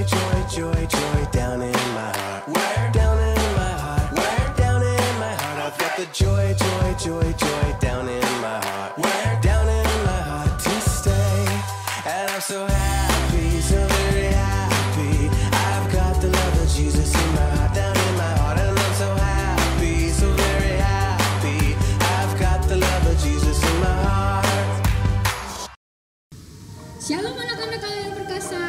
joy down in my heart. Where? Down in my heart. Where? Down in my heart. I've got the joy down in my heart. Where? Down in my heart to stay. And I'm so happy, so very happy. I've got the love of Jesus in my heart, down in my heart. And I'm so happy, so very happy. I've got the love of Jesus in my heart. Shalom anak-anak yang perkasa.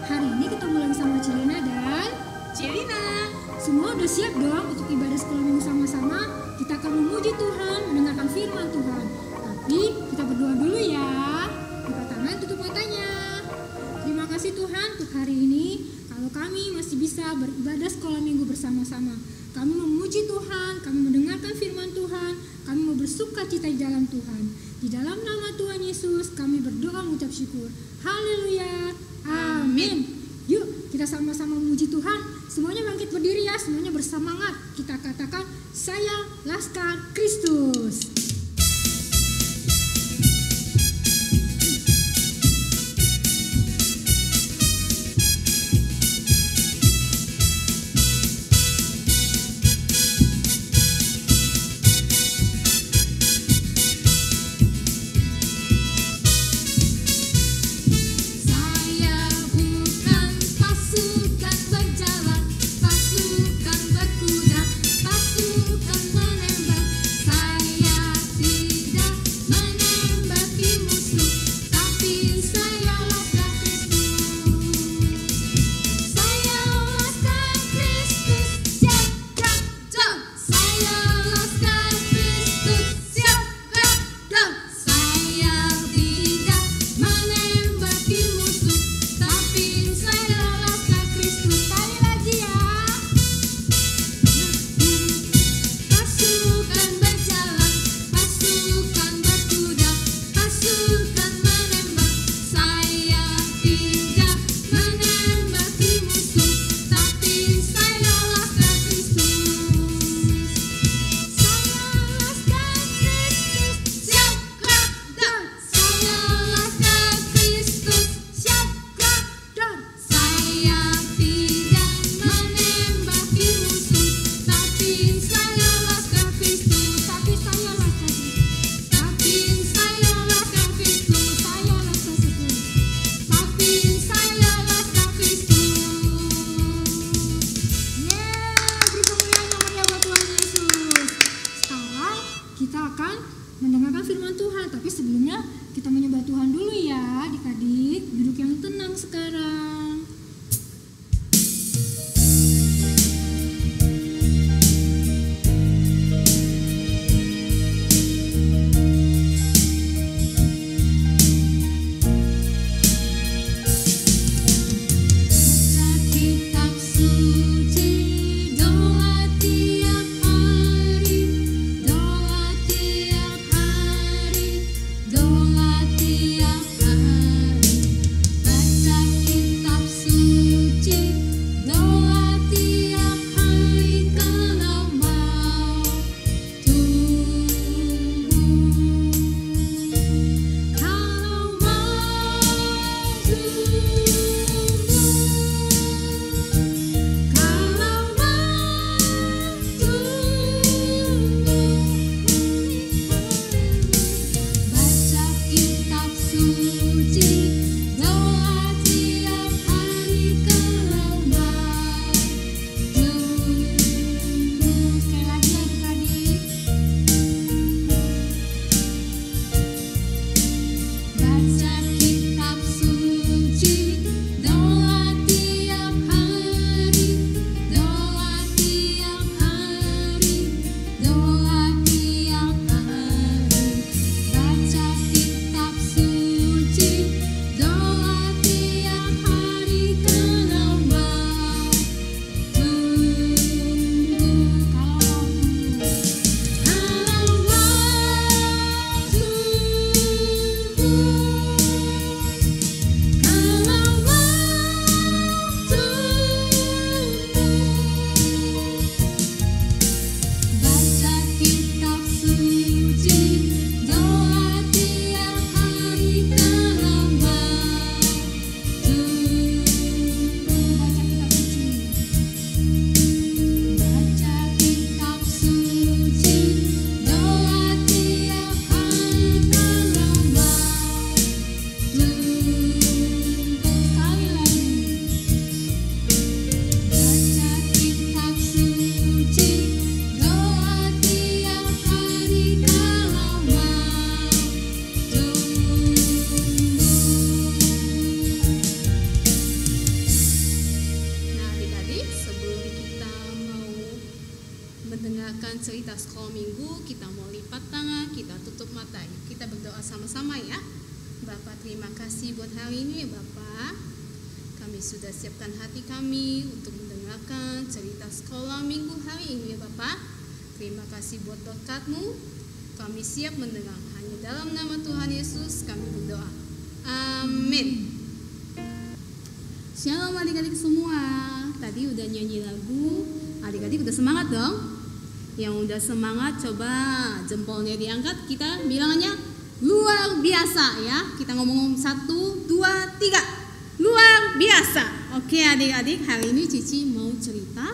Hari ini ketemu lagi sama Cilina dan Cilina. Semua udah siap dong untuk ibadah sekolah minggu sama-sama? Kita akan memuji Tuhan, mendengarkan firman Tuhan. Tapi kita berdoa dulu ya. Buka tangan, tutup matanya. Terima kasih Tuhan untuk hari ini. Kalau kami masih bisa beribadah sekolah minggu bersama-sama. Kami memuji Tuhan, kami mendengarkan firman Tuhan. Kami mau bersuka cita di dalam Tuhan. Di dalam nama Tuhan Yesus kami berdoa mengucap syukur. Haleluya. Amin. Yuk kita sama-sama memuji Tuhan. Semuanya bangkit berdiri ya. Semuanya bersemangat. Kita katakan, saya Laskar Kristus. Mendengarkan firman Tuhan, tapi sebelumnya kita menyembah Tuhan dulu ya, adik-adik. Duduk yang tenang sekarang. Doa tiap hari, baca kitab bersama-sama ya. Bapak, terima kasih buat hari ini ya Bapak. Kami sudah siapkan hati kami untuk mendengarkan cerita sekolah minggu hari ini ya Bapak. Terima kasih buat berkat-Mu. Kami siap mendengar. Hanya dalam nama Tuhan Yesus kami berdoa. Amin. Shalom adik-adik semua. Tadi udah nyanyi lagu. Adik-adik udah semangat dong? Yang udah semangat coba jempolnya diangkat. Kita bilangannya luar biasa ya. Kita ngomong 1, 2, 3. Luar biasa. Oke adik-adik, hari ini Cici mau cerita.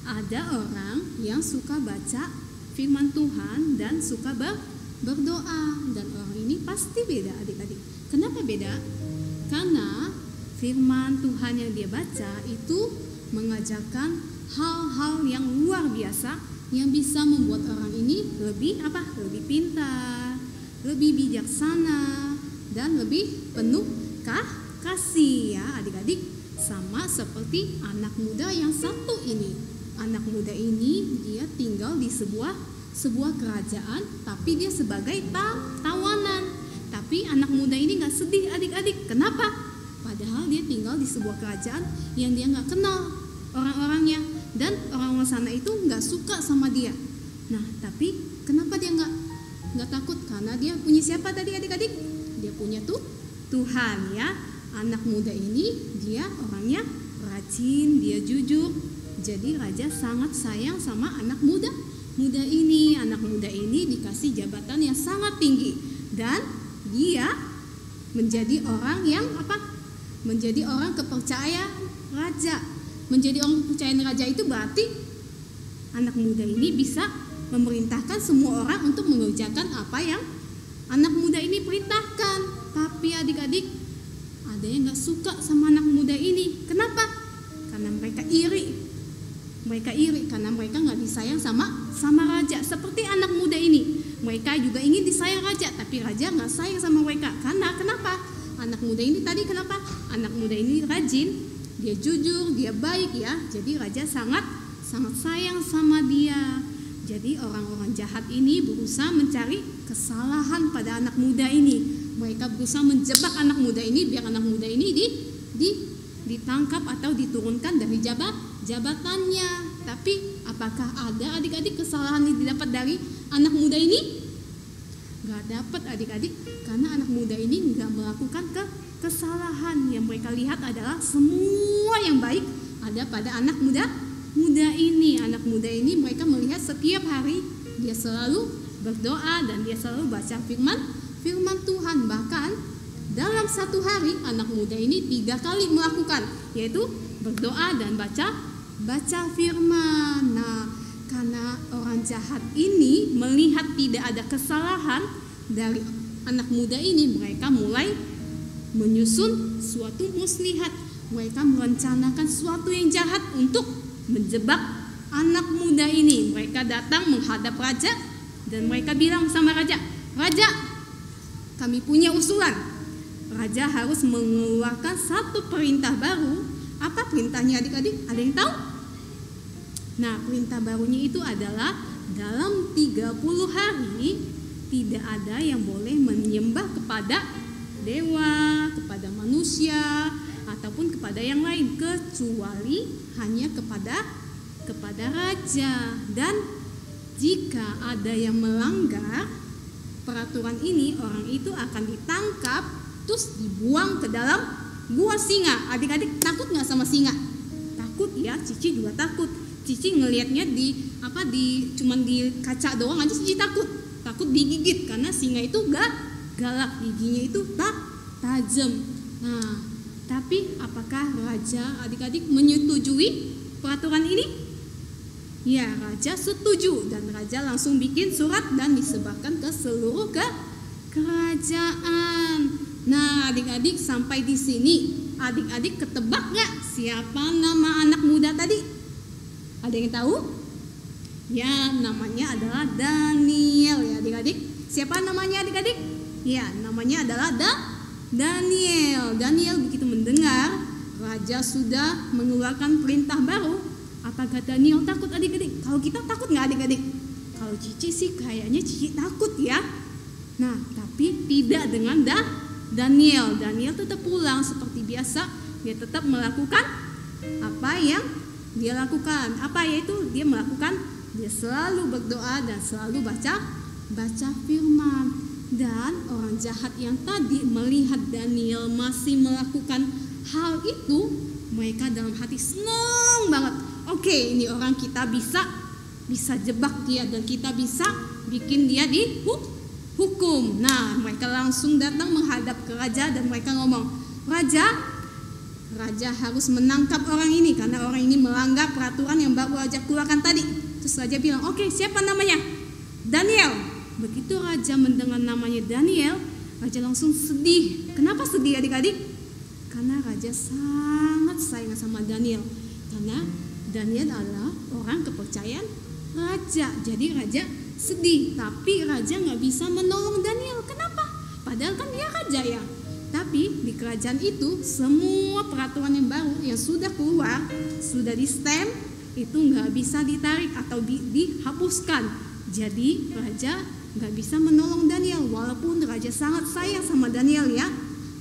Ada orang yang suka baca firman Tuhan dan suka berdoa. Dan orang ini pasti beda adik-adik. Kenapa beda? Karena firman Tuhan yang dia baca itu mengajarkan hal-hal yang luar biasa yang bisa membuat orang ini lebih pintar, lebih bijaksana, dan lebih penuh kasih ya adik-adik. Sama seperti anak muda yang satu ini. Anak muda ini dia tinggal di sebuah kerajaan, tapi dia sebagai tawanan. Tapi anak muda ini gak sedih adik-adik. Kenapa? Padahal dia tinggal di sebuah kerajaan yang dia gak kenal orang-orangnya, dan orang-orang sana itu gak suka sama dia. Nah, tapi kenapa dia gak takut? Karena dia punya siapa tadi adik-adik? Dia punya Tuhan ya. Anak muda ini dia orangnya rajin, dia jujur. Jadi raja sangat sayang sama anak muda ini. Anak muda ini dikasih jabatan yang sangat tinggi, dan dia menjadi orang yang menjadi orang kepercayaan raja. Menjadi orang kepercayaan raja itu berarti anak muda ini bisa memerintahkan semua orang untuk mengerjakan apa yang anak muda ini perintahkan. Tapi adik-adik, ada yang gak suka sama anak muda ini. Kenapa? Karena mereka iri. Mereka iri karena mereka gak disayang sama raja. Seperti anak muda ini, mereka juga ingin disayang raja, tapi raja gak sayang sama mereka. Karena kenapa? Anak muda ini tadi kenapa? Anak muda ini rajin, dia jujur, dia baik ya. Jadi raja sangat sayang sama dia. Jadi orang-orang jahat ini berusaha mencari kesalahan pada anak muda ini. Mereka berusaha menjebak anak muda ini biar anak muda ini ditangkap atau diturunkan dari jabatannya. Tapi apakah ada adik-adik kesalahan yang didapat dari anak muda ini? Gak dapat adik-adik, karena anak muda ini gak melakukan kesalahan. Yang mereka lihat adalah semua yang baik ada pada anak muda ini. Anak muda ini mereka melihat setiap hari dia selalu berdoa dan dia selalu baca firman Tuhan. Bahkan dalam satu hari anak muda ini 3 kali melakukan, yaitu berdoa dan baca firman. Nah, karena orang jahat ini melihat tidak ada kesalahan dari anak muda ini, mereka mulai menyusun suatu muslihat. Mereka merencanakan suatu yang jahat untuk menjebak anak muda ini. Mereka datang menghadap raja dan mereka bilang sama raja, "Raja, kami punya usulan." Raja harus mengeluarkan satu perintah baru. Apa perintahnya adik-adik? Ada yang tahu? Nah, perintah barunya itu adalah dalam 30 hari tidak ada yang boleh menyembah kepada dewa, kepada manusia, ataupun kepada yang lain, kecuali hanya kepada raja. Dan jika ada yang melanggar peraturan ini, orang itu akan ditangkap terus dibuang ke dalam gua singa. Adik-adik takut nggak sama singa? Takut ya, Cici juga takut. Cici ngelihatnya cuman di kaca doang aja Cici takut digigit, karena singa itu galak, giginya itu tajam. Nah, tapi apakah raja adik-adik menyetujui peraturan ini? Ya, raja setuju, dan raja langsung bikin surat dan disebarkan ke seluruh kerajaan. Nah, adik-adik sampai di sini, adik-adik ketebak nggak siapa nama anak muda tadi? Ada yang tahu? Ya, namanya adalah Daniel ya adik-adik. Siapa namanya adik-adik? Ya, namanya adalah Daniel. Daniel begitu mendengar raja sudah mengeluarkan perintah baru, apakah Daniel takut adik-adik? Kalau kita takut nggak adik-adik? Kalau Cici sih kayaknya Cici takut ya. Nah, tapi tidak dengan Daniel. Daniel tetap pulang seperti biasa. Dia tetap melakukan apa yang dia lakukan. Apa yaitu dia melakukan, dia selalu berdoa dan selalu baca firman. Dan orang jahat yang tadi melihat Daniel masih melakukan hal itu, mereka dalam hati senang banget. Oke, ini orang kita bisa jebak dia dan kita bisa bikin dia dihukum. Nah, mereka langsung datang menghadap ke raja dan mereka ngomong, Raja harus menangkap orang ini karena orang ini melanggar peraturan yang baru raja keluarkan tadi. Terus raja bilang, oke, siapa namanya? Daniel. Begitu raja mendengar namanya Daniel, raja langsung sedih. Kenapa sedih adik-adik? Karena raja sangat sayang sama Daniel. Karena Daniel adalah orang kepercayaan raja. Jadi raja sedih, tapi raja gak bisa menolong Daniel. Kenapa? Padahal kan dia raja ya. Tapi di kerajaan itu semua peraturan yang baru yang sudah keluar, sudah di stamp, itu gak bisa ditarik atau dihapuskan. Jadi raja gak bisa menolong Daniel. Walaupun raja sangat sayang sama Daniel ya,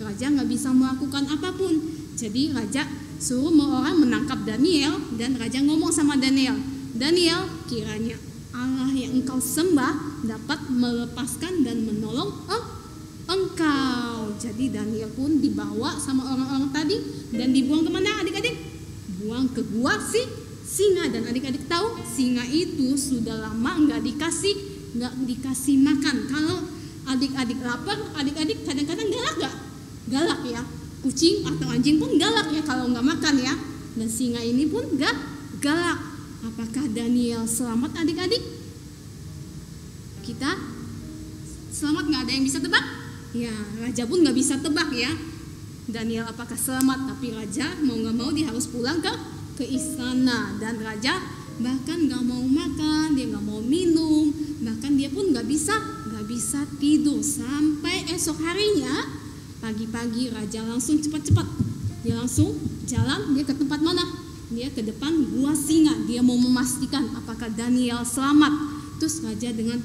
raja gak bisa melakukan apapun. Jadi raja suruh orang menangkap Daniel. Dan raja ngomong sama Daniel, Daniel, kiranya Allah yang engkau sembah dapat melepaskan dan menolong engkau. Jadi Daniel pun dibawa sama orang-orang tadi dan dibuang kemana adik-adik? Buang ke gua singa. Dan adik-adik tahu singa itu sudah lama nggak dikasih makan. Kalau adik-adik lapar, adik-adik kadang-kadang galak ya. Kucing atau anjing pun galak ya kalau nggak makan ya. Dan singa ini pun galak. Apakah Daniel selamat adik-adik? Kita selamat, nggak ada yang bisa tebak? Ya, raja pun nggak bisa tebak ya. Daniel apakah selamat? Tapi raja mau nggak mau dia harus pulang ke istana. Dan raja bahkan nggak mau makan, dia nggak mau minum, bahkan dia pun nggak bisa tidur sampai esok harinya. Pagi-pagi raja langsung cepat-cepat, dia langsung jalan, dia ke tempat mana? Dia ke depan gua singa. Dia mau memastikan apakah Daniel selamat. Terus raja dengan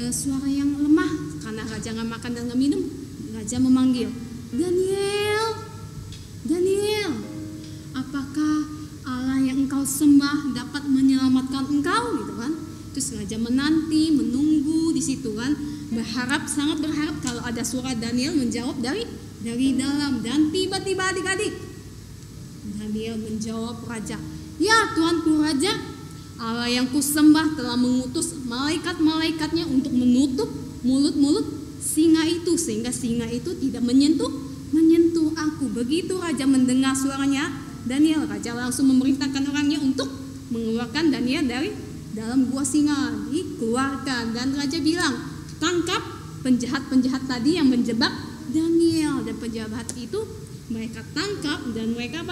suara yang lemah, karena raja nggak makan dan nggak minum, raja memanggil, Daniel, apakah Allah yang engkau sembah dapat menyelamatkan engkau, gitu kan? Terus raja menunggu di situ kan, sangat berharap kalau ada suara Daniel menjawab dari dalam. Dan tiba-tiba adik-adik, Daniel menjawab raja, ya Tuanku raja, Allah yang kusembah telah mengutus malaikat-malaikatnya untuk menutup mulut-mulut singa itu sehingga singa itu tidak menyentuh aku. Begitu raja mendengar suaranya Daniel, raja langsung memerintahkan orangnya untuk mengeluarkan Daniel dari dalam gua singa. Dikeluarkan dan raja bilang, tangkap penjahat-penjahat tadi yang menjebak Daniel. Dan penjahat itu mereka tangkap dan mereka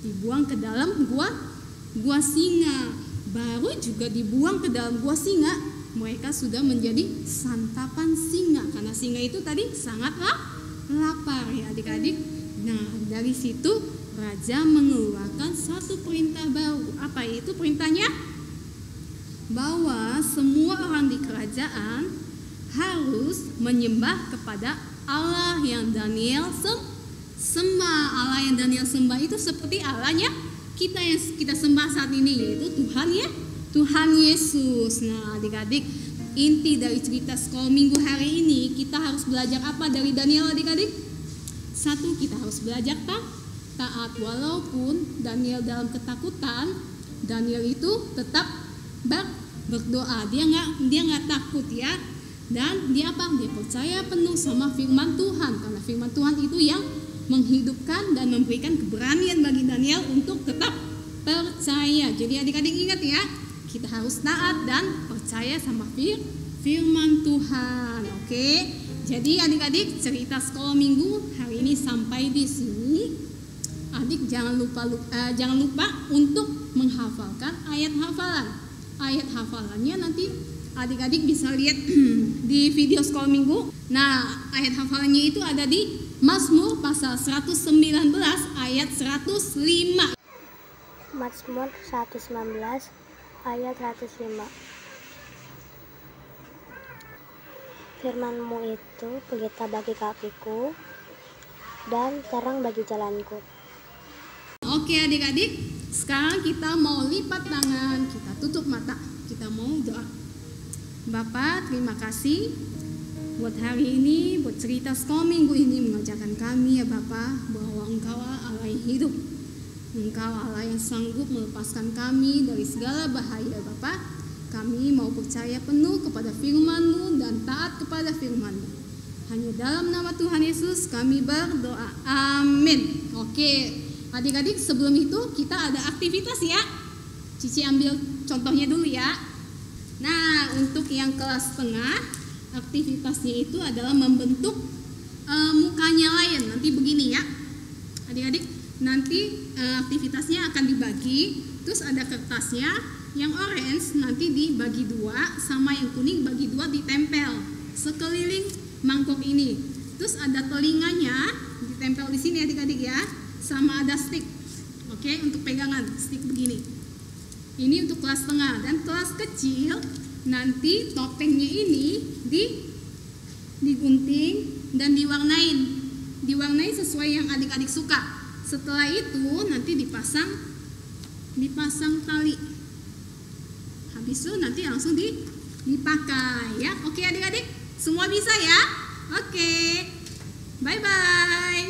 dibuang ke dalam gua singa. Baru juga dibuang ke dalam gua singa, mereka sudah menjadi santapan singa karena singa itu tadi sangat lapar ya adik-adik. Nah, dari situ raja mengeluarkan satu perintah baru. Apa itu perintahnya? Bahwa semua orang di kerajaan harus menyembah kepada Allah yang Daniel sembah. Allah yang Daniel sembah itu seperti Allahnya kita yang kita sembah saat ini, yaitu Tuhan Yesus. Nah adik-adik, inti dari cerita sekolah minggu hari ini, kita harus belajar apa dari Daniel adik-adik? Satu, kita harus belajar taat. Walaupun Daniel dalam ketakutan, Daniel itu tetap berdoa. Dia nggak takut ya. Dan dia percaya penuh sama firman Tuhan, karena firman Tuhan itu yang menghidupkan dan memberikan keberanian bagi Daniel untuk tetap percaya. Jadi adik-adik ingat ya, kita harus taat dan percaya sama firman Tuhan. Oke? Jadi adik-adik, cerita sekolah minggu hari ini sampai di sini. Adik jangan lupa untuk menghafalkan ayat hafalan. Ayat hafalannya nanti adik-adik bisa lihat di video sekolah minggu. Nah, ayat hafalannya itu ada di Mazmur pasal 119 ayat 105. Mazmur 119 ayat 105. Firman-Mu itu pelita bagi kakiku dan terang bagi jalanku. Oke adik-adik, sekarang kita mau lipat tangan, kita tutup mata, kita mau doa. Bapak, terima kasih buat hari ini, buat cerita sekolah minggu ini mengajarkan kami ya Bapak, bahwa Engkau Allah yang hidup. Engkau Allah yang sanggup melepaskan kami dari segala bahaya Bapak. Kami mau percaya penuh kepada firman-Mu dan taat kepada firman-Mu. Hanya dalam nama Tuhan Yesus kami berdoa. Amin. Oke. Adik-adik, sebelum itu kita ada aktivitas ya. Cici ambil contohnya dulu ya. Nah, untuk yang kelas tengah, aktivitasnya itu adalah membentuk mukanya lion. Nanti begini ya. Adik-adik, nanti aktivitasnya akan dibagi. Terus ada kertasnya, yang orange nanti dibagi dua, sama yang kuning bagi dua ditempel sekeliling mangkok ini. Terus ada telinganya ditempel di sini adik-adik ya. Sama ada stick, oke, untuk pegangan stick begini. Ini untuk kelas tengah. Dan kelas kecil nanti topengnya ini digunting dan diwarnai sesuai yang adik-adik suka. Setelah itu nanti dipasang tali. Habis itu nanti langsung dipakai ya. Oke adik-adik, semua bisa ya? Oke, bye bye.